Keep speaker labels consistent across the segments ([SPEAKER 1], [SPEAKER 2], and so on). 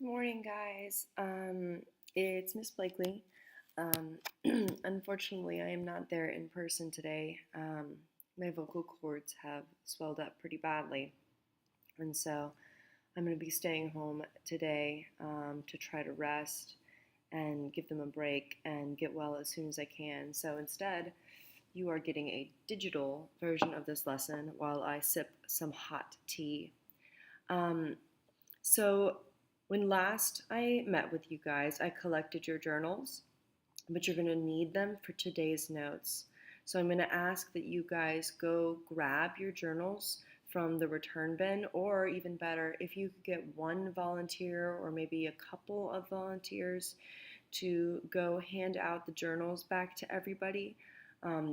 [SPEAKER 1] Morning, guys. It's Miss Blakely. Um, Unfortunately, I am not there in person today. My vocal cords have swelled up pretty badly, and so I'm going to be staying home today to try to rest and give them a break and get well as soon as I can. So instead, you are getting a digital version of this lesson while I sip some hot tea. Um, so, when last I met with you guys, I collected your journals, but you're going to need them for today's notes. So, I'm going to ask that you guys go grab your journals from the return bin, or even better, if you could get one volunteer or maybe a couple of volunteers to go hand out the journals back to everybody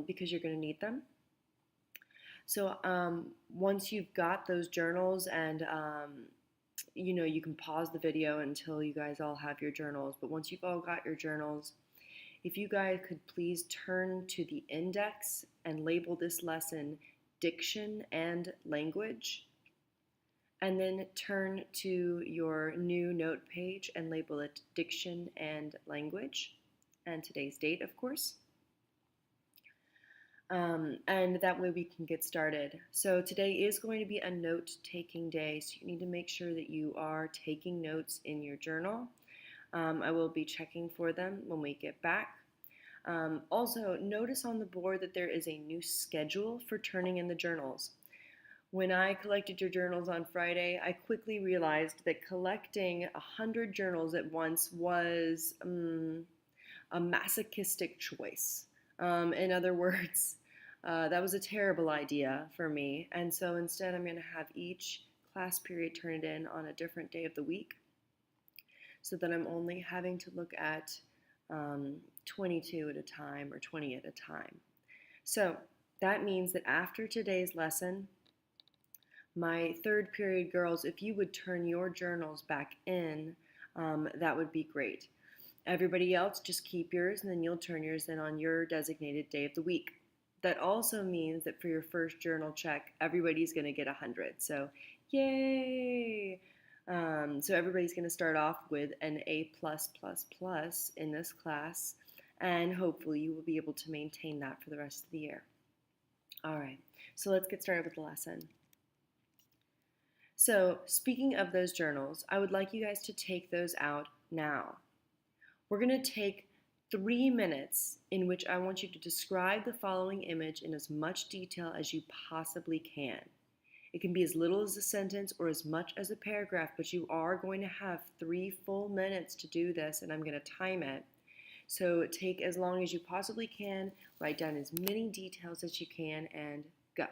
[SPEAKER 1] because you're going to need them. So, once you've got those journals and you can pause the video until you guys all have your journals. But once you've all got your journals, if you guys could please turn to the index and label this lesson Diction and Language, and then turn to your new note page and label it Diction and Language, and today's date, of course. And that way we can get started. So today is going to be a note-taking day, so you need to make sure that you are taking notes in your journal. I will be checking for them when we get back. Also, notice on the board that there is a new schedule for turning in the journals. When I collected your journals on Friday, I quickly realized that collecting 100 journals at once was a masochistic choice. In other words, that was a terrible idea for me, and so instead I'm going to have each class period turn it in on a different day of the week so that I'm only having to look at 22 at a time or 20 at a time. So that means that after today's lesson, my third period girls, if you would turn your journals back in, that would be great. Everybody else, just keep yours, and then you'll turn yours in on your designated day of the week. That also means that for your first journal check, everybody's going to get 100. So, yay! So everybody's going to start off with an A+++ in this class, and hopefully you will be able to maintain that for the rest of the year. All right, so let's get started with the lesson. So, speaking of those journals, I would like you guys to take those out now. We're going to take 3 minutes in which I want you to describe the following image in as much detail as you possibly can. It can be as little as a sentence or as much as a paragraph, but you are going to have 3 full minutes to do this, and I'm going to time it. So take as long as you possibly can, write down as many details as you can, and go.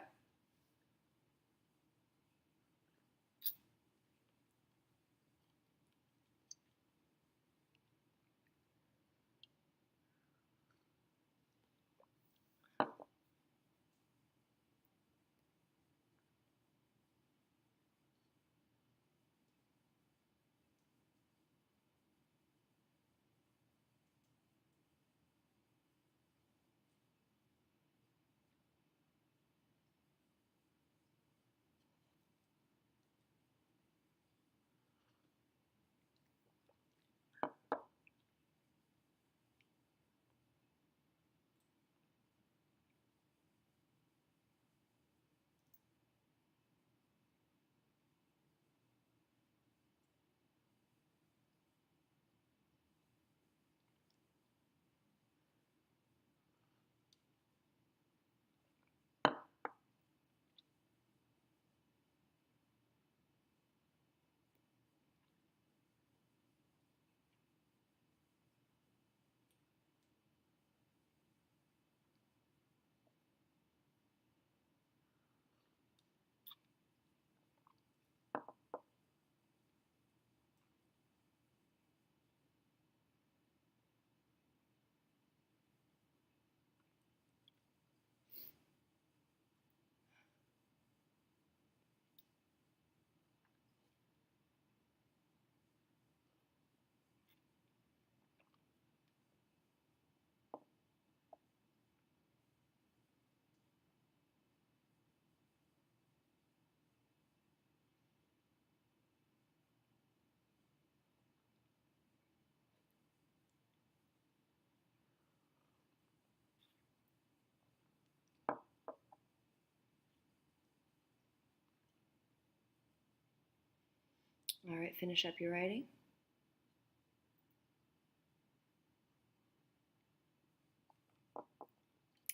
[SPEAKER 1] All right, finish up your writing.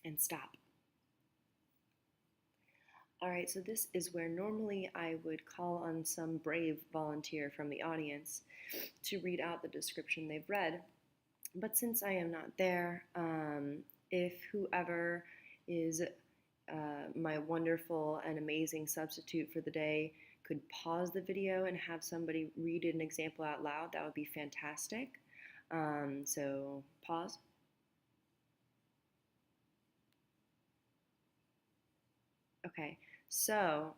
[SPEAKER 1] And stop. All right, so this is where normally I would call on some brave volunteer from the audience to read out the description they've read. But since I am not there, if whoever is my wonderful and amazing substitute for the day could pause the video and have somebody read an example out loud, that would be fantastic. So pause. Okay, so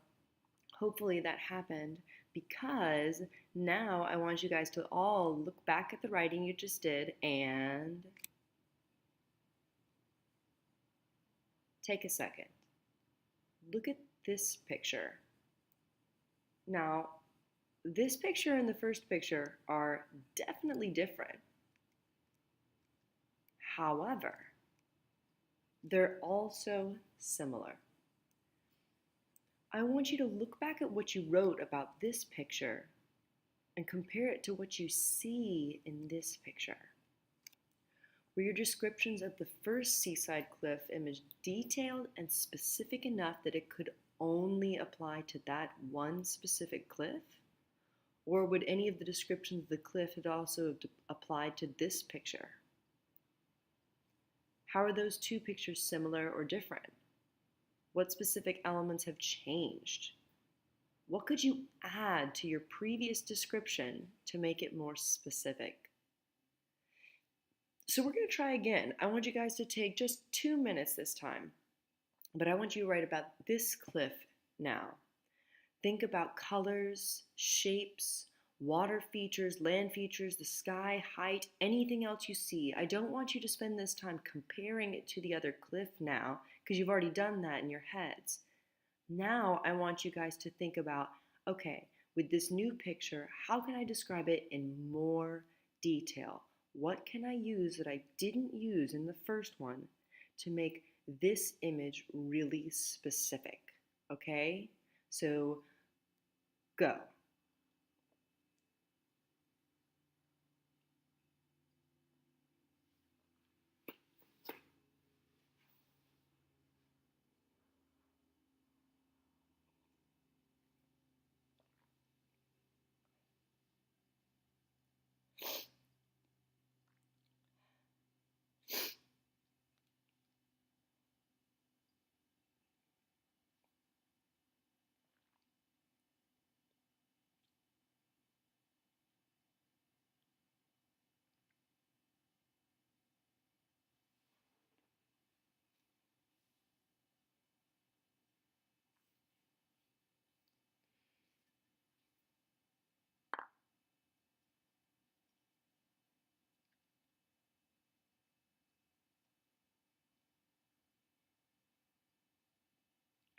[SPEAKER 1] hopefully that happened because now I want you guys to all look back at the writing you just did and take a second. Look at this picture. Now, this picture and the first picture are definitely different. However, they're also similar. I want you to look back at what you wrote about this picture and compare it to what you see in this picture. Were your descriptions of the first seaside cliff image detailed and specific enough that it could only apply to that one specific cliff? Or would any of the descriptions of the cliff have also applied to this picture? How are those two pictures similar or different? What specific elements have changed? What could you add to your previous description to make it more specific? So we're going to try again. I want you guys to take just 2 minutes this time, but I want you to write about this cliff now. Think about colors, shapes, water features, land features, the sky, height, anything else you see. I don't want you to spend this time comparing it to the other cliff now, because you've already done that in your heads. Now I want you guys to think about, okay, with this new picture, how can I describe it in more detail? What can I use that I didn't use in the first one to make this image really specific? Okay? So go.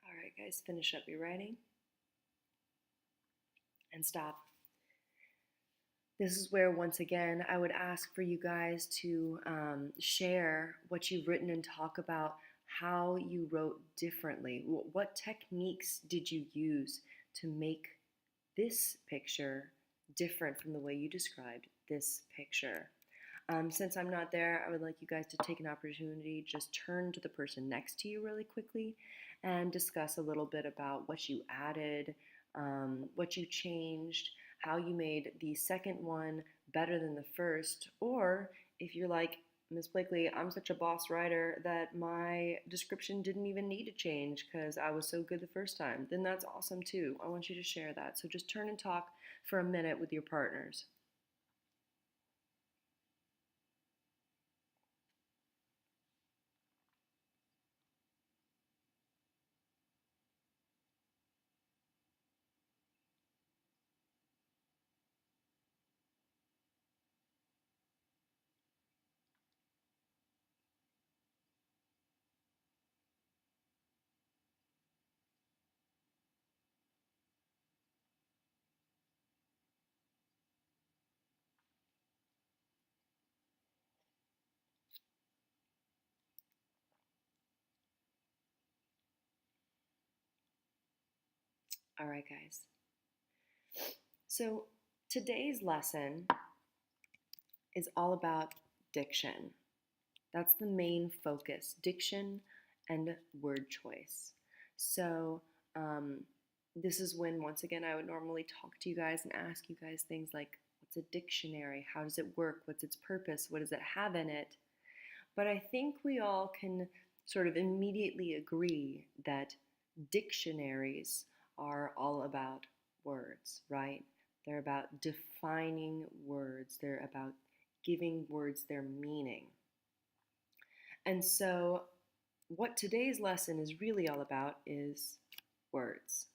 [SPEAKER 1] All right, guys, finish up your writing and stop. This is where, once again, I would ask for you guys to share what you've written and talk about how you wrote differently. What techniques did you use to make this picture different from the way you described this picture? Since I'm not there, I would like you guys to take an opportunity, just turn to the person next to you really quickly and discuss a little bit about what you added, what you changed, how you made the second one better than the first, or if you're like, Ms. Blakely, I'm such a boss writer that my description didn't even need to change because I was so good the first time, then that's awesome too. I want you to share that. So just turn and talk for a minute with your partners. All right, guys. So Today's lesson is all about diction. That's the main focus, diction and word choice. So, um, this is when, once again, I would normally talk to you guys and ask you guys things like, what's a dictionary? How does it work? What's its purpose? What does it have in it? But I think we all can sort of immediately agree that dictionaries are all about words, right? They're about defining words, they're about giving words their meaning. And so, what today's lesson is really all about is words.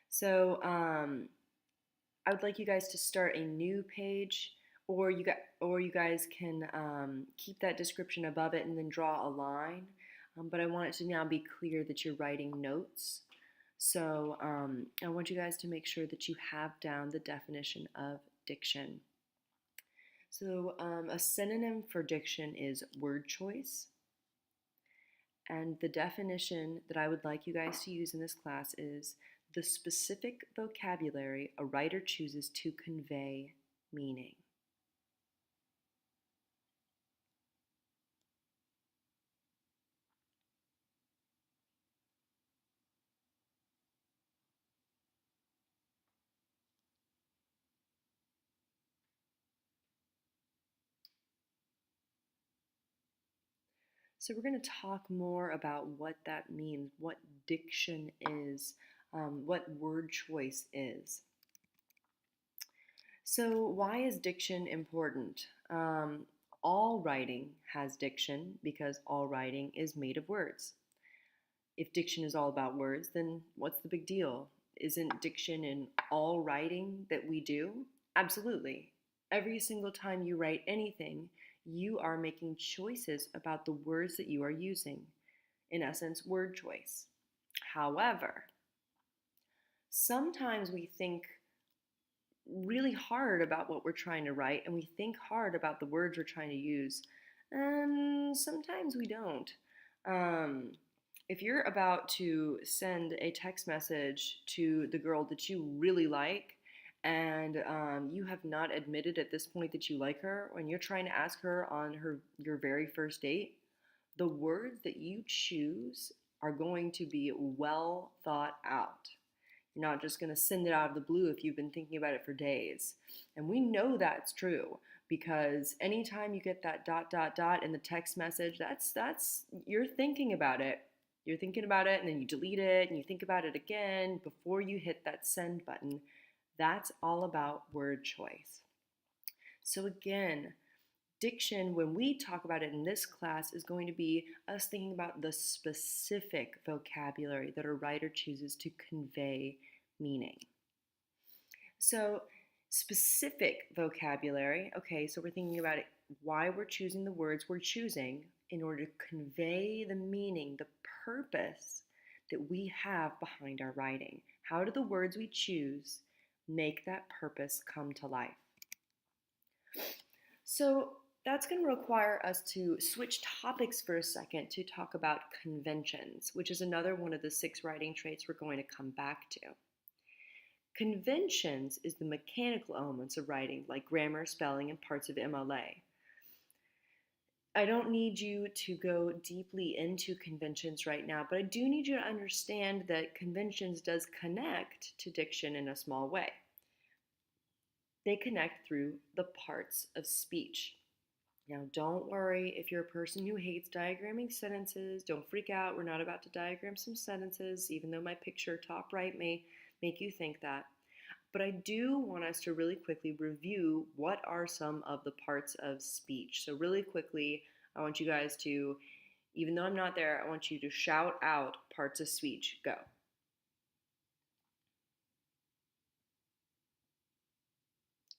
[SPEAKER 1] So, I would like you guys to start a new page, or you guys can keep that description above it and then draw a line. But I want it to now be clear that you're writing notes. So I want you guys to make sure that you have down the definition of diction. So a synonym for diction is word choice. And the definition that I would like you guys to use in this class is the specific vocabulary a writer chooses to convey meaning. So we're going to talk more about what that means, what diction is, what word choice is. So why is diction important? All writing has diction because all writing is made of words. If diction is all about words, then what's the big deal? Isn't diction in all writing that we do? Absolutely. Every single time you write anything, you are making choices about the words that you are using. In essence, word choice. However, sometimes we think really hard about what we're trying to write and we think hard about the words we're trying to use, and sometimes we don't. If you're about to send a text message to the girl that you really like, and you have not admitted at this point that you like her, when you're trying to ask her on your very first date, the words that you choose are going to be well thought out. You're not just going to send it out of the blue if you've been thinking about it for days. And we know that's true because anytime you get that dot dot dot in the text message, that's you're thinking about it. You're thinking about it and then you delete it and you think about it again before you hit that send button. That's all about word choice. So again, diction, when we talk about it in this class, is going to be us thinking about the specific vocabulary that a writer chooses to convey meaning. So, specific vocabulary, okay, so we're thinking about it, why we're choosing the words we're choosing in order to convey the meaning, the purpose that we have behind our writing. How do the words we choose make that purpose come to life? So, that's going to require us to switch topics for a second to talk about conventions, which is another one of the 6 writing traits we're going to come back to. Conventions is the mechanical elements of writing, like grammar, spelling, and parts of MLA. I don't need you to go deeply into conventions right now, but I do need you to understand that conventions does connect to diction in a small way. They connect through the parts of speech. Now, don't worry if you're a person who hates diagramming sentences. Don't freak out. We're not about to diagram some sentences, even though my picture top right may make you think that. But I do want us to really quickly review what are some of the parts of speech. So really quickly, I want you guys to, even though I'm not there, I want you to shout out parts of speech. Go.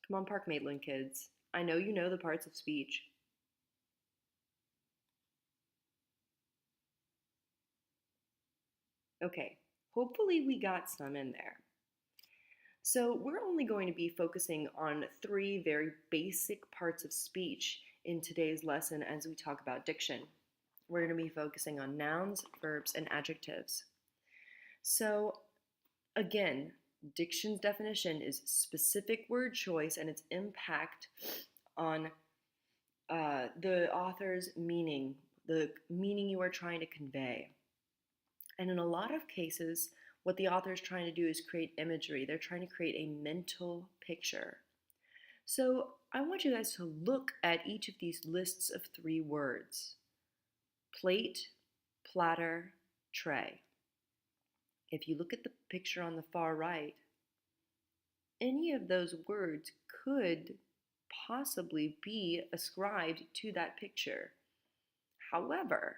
[SPEAKER 1] Come on, Park Maitland kids. I know you know the parts of speech. Okay, hopefully we got some in there. So we're only going to be focusing on 3 very basic parts of speech in today's lesson as we talk about diction. We're going to be focusing on nouns, verbs, and adjectives. So again, Diction's definition is specific word choice and its impact on the author's meaning, the meaning you are trying to convey. And in a lot of cases, what the author is trying to do is create imagery. They're trying to create a mental picture. So I want you guys to look at each of these lists of 3 words: plate, platter, tray. If you look at the picture on the far right, any of those words could possibly be ascribed to that picture. However,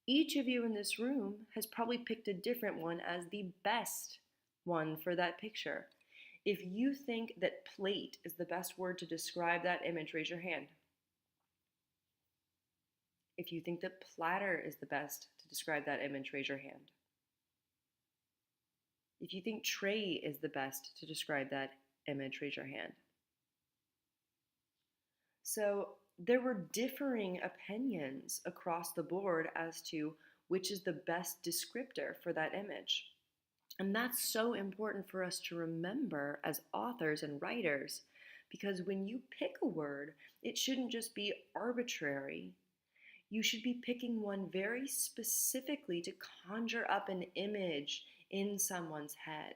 [SPEAKER 1] each of you in this room has probably picked a different one as the best one for that picture. If you think that plate is the best word to describe that image, raise your hand. If you think that platter is the best to describe that image, raise your hand. If you think tray is the best to describe that image, raise your hand. So there were differing opinions across the board as to which is the best descriptor for that image. And that's so important for us to remember as authors and writers, because when you pick a word, it shouldn't just be arbitrary. You should be picking one very specifically to conjure up an image in someone's head.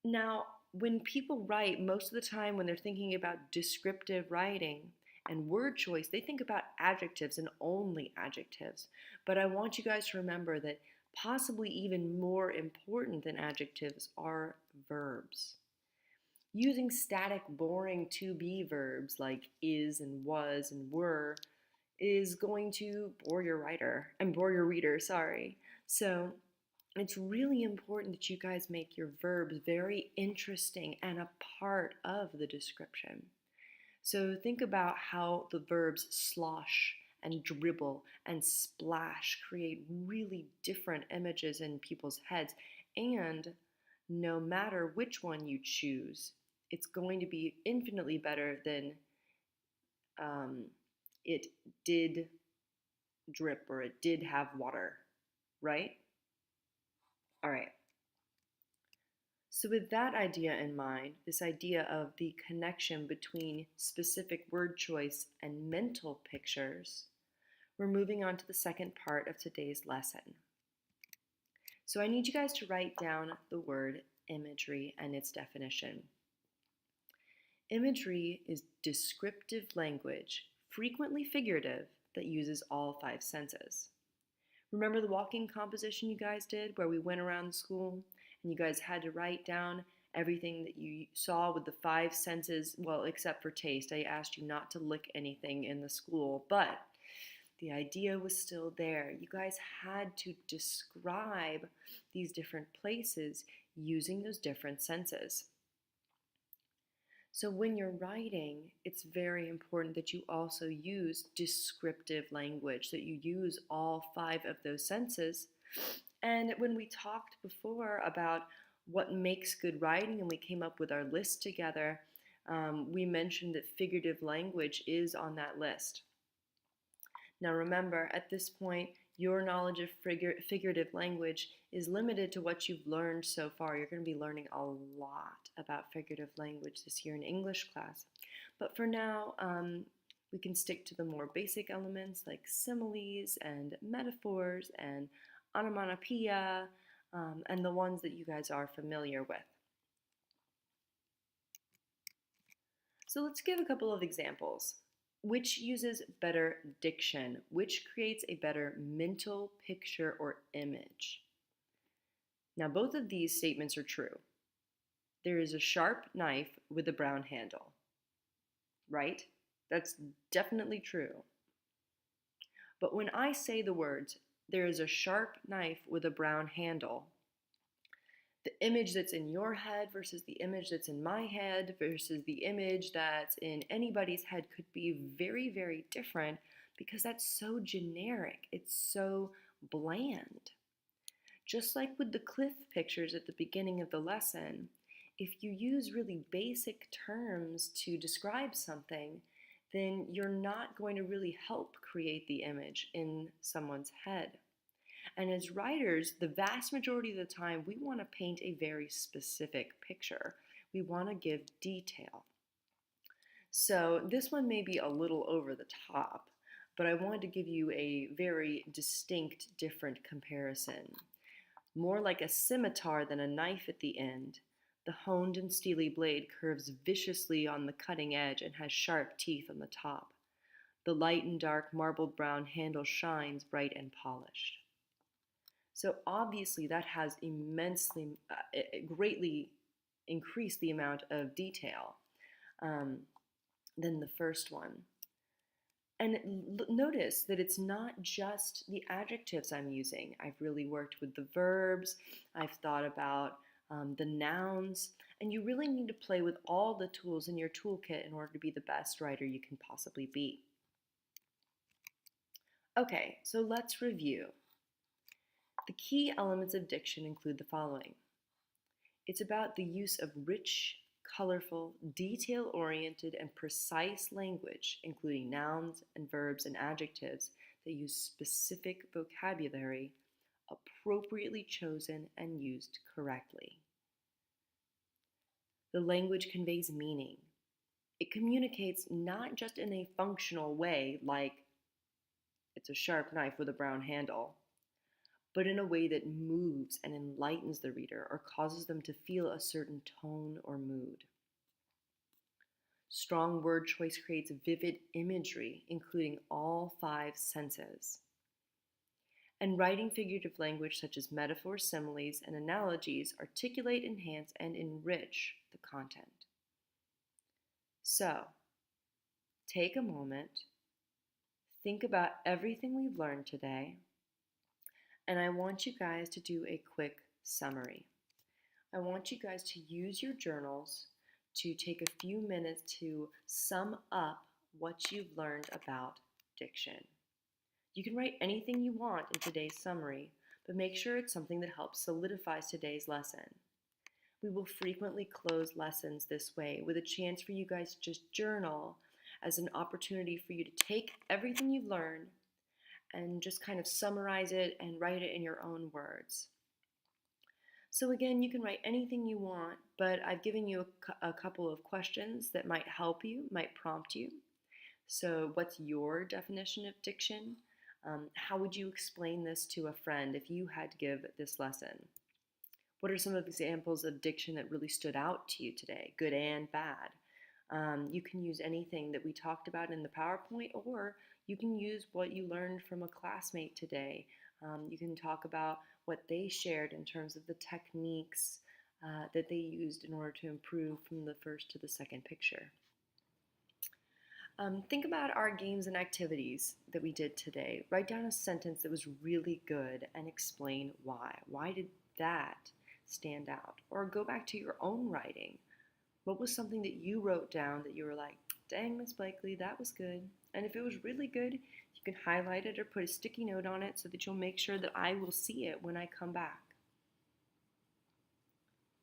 [SPEAKER 1] Now, when people write, most of the time when they're thinking about descriptive writing and word choice, they think about adjectives and only adjectives. But I want you guys to remember that possibly even more important than adjectives are verbs. Using static, boring to-be verbs like is and was and were is going to bore your reader, sorry. So it's really important that you guys make your verbs very interesting and a part of the description. So think about how the verbs slosh and dribble and splash create really different images in people's heads. And no matter which one you choose, it's going to be infinitely better than it did drip or it did have water, right? All right. So with that idea in mind, this idea of the connection between specific word choice and mental pictures, we're moving on to the second part of today's lesson. So I need you guys to write down the word imagery and its definition. Imagery is descriptive language, frequently figurative, that uses all 5 senses. Remember the walking composition you guys did where we went around the school and you guys had to write down everything that you saw with the 5 senses, well, except for taste. I asked you not to lick anything in the school, but the idea was still there. You guys had to describe these different places using those different senses. So when you're writing, it's very important that you also use descriptive language, that you use all 5 of those senses. And when we talked before about what makes good writing and we came up with our list together, we mentioned that figurative language is on that list. Now remember, at this point, your knowledge of figurative language is limited to what you've learned so far. You're going to be learning a lot about figurative language this year in English class. But for now, we can stick to the more basic elements like similes and metaphors and onomatopoeia, and the ones that you guys are familiar with. So let's give a couple of examples. Which uses better diction? Which creates a better mental picture or image? Now, both of these statements are true. There is a sharp knife with a brown handle, right? That's definitely true. But when I say the words, there is a sharp knife with a brown handle, the image that's in your head versus the image that's in my head versus the image that's in anybody's head could be very, very different because that's so generic. It's so bland. Just like with the cliff pictures at the beginning of the lesson, if you use really basic terms to describe something, then you're not going to really help create the image in someone's head. And as writers, the vast majority of the time, we want to paint a very specific picture. We want to give detail. So this one may be a little over the top, but I wanted to give you a very distinct, different comparison. More like a scimitar than a knife at the end, the honed and steely blade curves viciously on the cutting edge and has sharp teeth on the top. The light and dark marbled brown handle shines bright and polished. So obviously that has greatly increased the amount of detail um, than the first one. And notice that it's not just the adjectives I'm using. I've really worked with the verbs. I've thought about the nouns. And you really need to play with all the tools in your toolkit in order to be the best writer you can possibly be. Okay, so let's review. The key elements of diction include the following. It's about the use of rich, colorful, detail-oriented, and precise language, including nouns and verbs and adjectives that use specific vocabulary, appropriately chosen and used correctly. The language conveys meaning. It communicates not just in a functional way, like it's a sharp knife with a brown handle, but in a way that moves and enlightens the reader or causes them to feel a certain tone or mood. Strong word choice creates vivid imagery, including all 5 senses. And writing figurative language such as metaphors, similes, and analogies articulate, enhance, and enrich the content. So, take a moment, think about everything we've learned today, and I want you guys to do a quick summary. I want you guys to use your journals to take a few minutes to sum up what you've learned about diction. You can write anything you want in today's summary, but make sure it's something that helps solidify today's lesson. We will frequently close lessons this way with a chance for you guys to just journal as an opportunity for you to take everything you've learned and just kind of summarize it and write it in your own words. So again, you can write anything you want, but I've given you a couple of questions that might help you, might prompt you. So what's your definition of diction? How would you explain this to a friend if you had to give this lesson? What are some of the examples of diction that really stood out to you today, good and bad? You can use anything that we talked about in the PowerPoint, or you can use what you learned from a classmate today. You can talk about what they shared in terms of the techniques that they used in order to improve from the first to the second picture. Think about our games and activities that we did today. Write down a sentence that was really good and explain why. Why did that stand out? Or go back to your own writing. What was something that you wrote down that you were like, dang, Miss Blakely, that was good? And if it was really good, you can highlight it or put a sticky note on it so that you'll make sure that I will see it when I come back.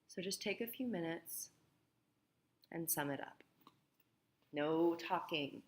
[SPEAKER 1] So just take a few minutes and sum it up. No talking.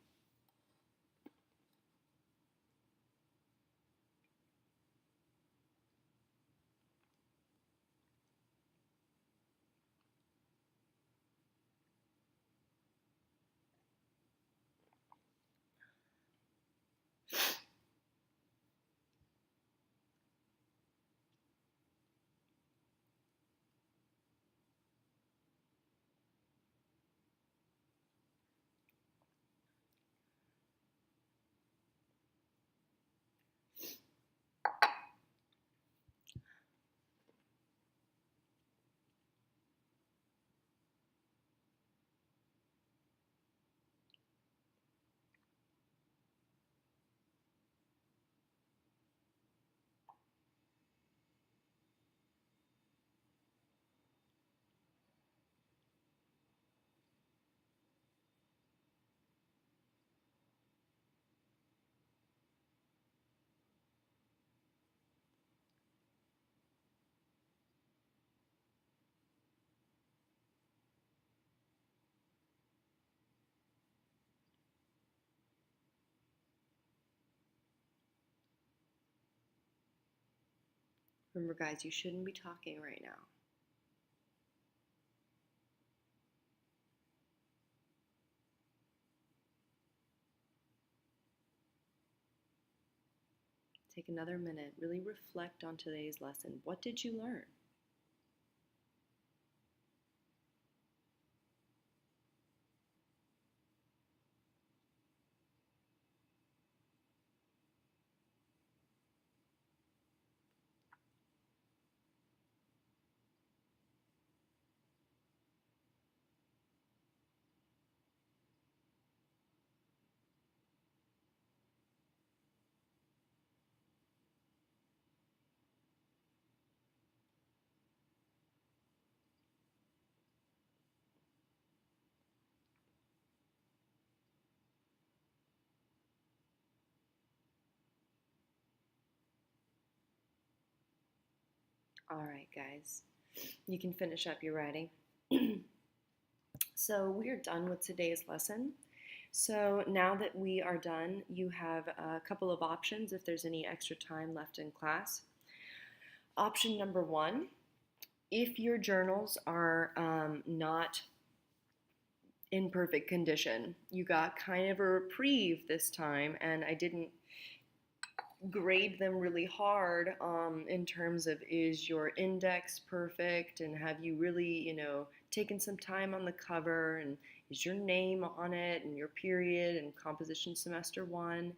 [SPEAKER 1] Remember, guys, you shouldn't be talking right now. Take another minute. Really reflect on today's lesson. What did you learn? All right, guys. You can finish up your writing. So we are done with today's lesson. So now that we are done, you have a couple of options if there's any extra time left in class. Option number one, if your journals are not in perfect condition, you got kind of a reprieve this time, and I didn't grade them really hard in terms of, is your index perfect, and have you really, taken some time on the cover, and is your name on it, and your period and composition semester 1,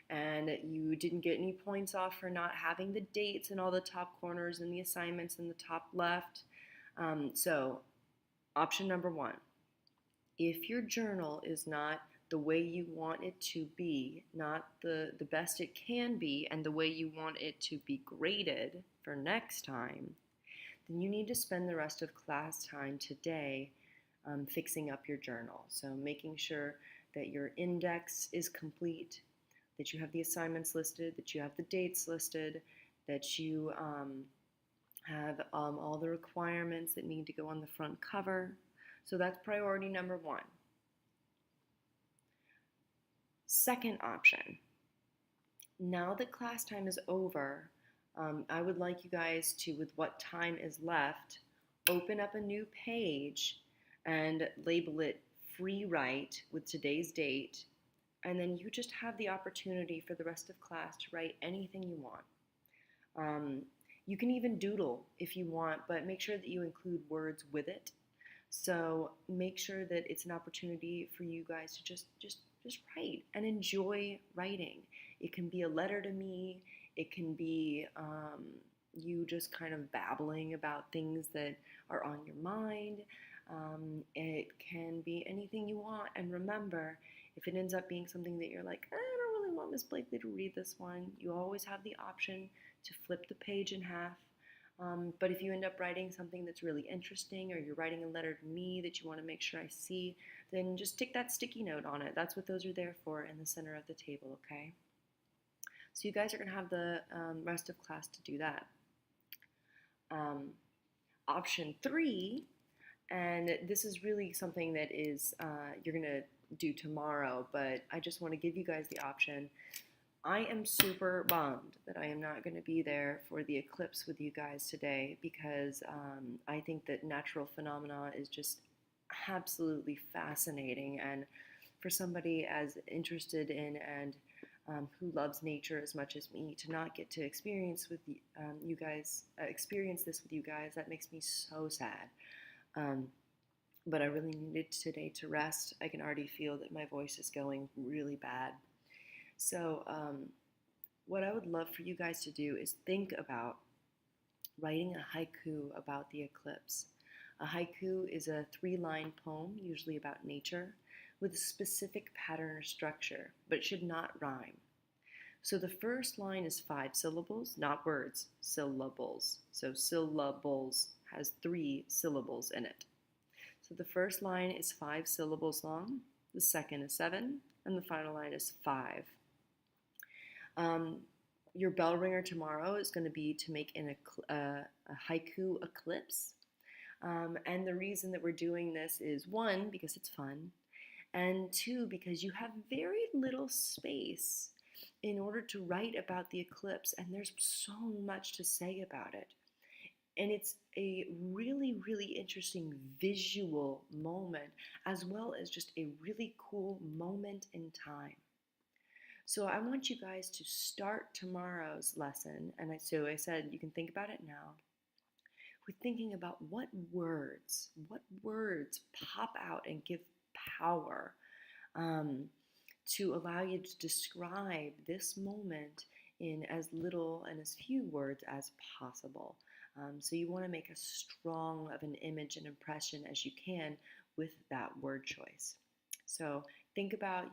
[SPEAKER 1] and you didn't get any points off for not having the dates in all the top corners and the assignments in the top left. So option number 1, if your journal is not the way you want it to be, not the best it can be, and the way you want it to be graded for next time, then you need to spend the rest of class time today fixing up your journal. So making sure that your index is complete, that you have the assignments listed, that you have the dates listed, that you have all the requirements that need to go on the front cover. So that's priority number 1. Second option, now that class time is over, I would like you guys to, with what time is left, open up a new page and label it free write with today's date, and then you just have the opportunity for the rest of class to write anything you want. You can even doodle if you want, but make sure that you include words with it. So make sure that it's an opportunity for you guys to just write and enjoy writing. It can be a letter to me. It can be you just kind of babbling about things that are on your mind. It can be anything you want. And remember, if it ends up being something that you're like, I don't really want Miss Blakely to read this one, you always have the option to flip the page in half. But if you end up writing something that's really interesting, or you're writing a letter to me that you want to make sure I see, then just stick that sticky note on it. That's what those are there for, in the center of the table, okay? So you guys are going to have the rest of class to do that. Option 3, and this is really something that is you're going to do tomorrow, but I just want to give you guys the option. I am super bummed that I am not going to be there for the eclipse with you guys today, because I think that natural phenomena is just absolutely fascinating, and for somebody as interested in and who loves nature as much as me, to not get to experience with you guys, experience this with you guys, that makes me so sad. But I really needed today to rest. I can already feel that my voice is going really bad. So what I would love for you guys to do is think about writing a haiku about the eclipse. A haiku is a 3-line poem, usually about nature, with a specific pattern or structure, but it should not rhyme. So the first line is 5 syllables, not words, syllables. So syllables has 3 syllables in it. So the first line is 5 syllables long, the second is 7, and the final line is 5. Your bell ringer tomorrow is going to be to make a haiku eclipse. And the reason that we're doing this is, 1, because it's fun, and 2, because you have very little space in order to write about the eclipse, and there's so much to say about it. And it's a really, really interesting visual moment, as well as just a really cool moment in time. So I want you guys to start tomorrow's lesson, and so I said you can think about it now. We're thinking about what words pop out and give power, um, to allow you to describe this moment in as little and as few words as possible. So you want to make as strong of an image and impression as you can with that word choice. So think about,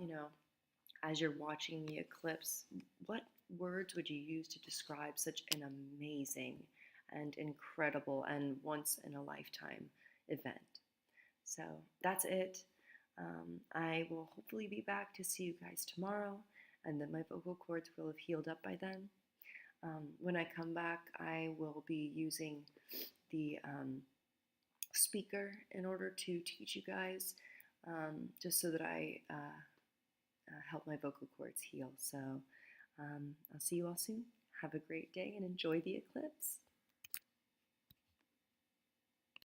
[SPEAKER 1] as you're watching the eclipse, what words would you use to describe such an amazing and incredible and once in a lifetime event? So that's it. I will hopefully be back to see you guys tomorrow, and then my vocal cords will have healed up by then. When I come back, I will be using the speaker in order to teach you guys, just so that I help my vocal cords heal. So I'll see you all soon. Have a great day and enjoy the eclipse.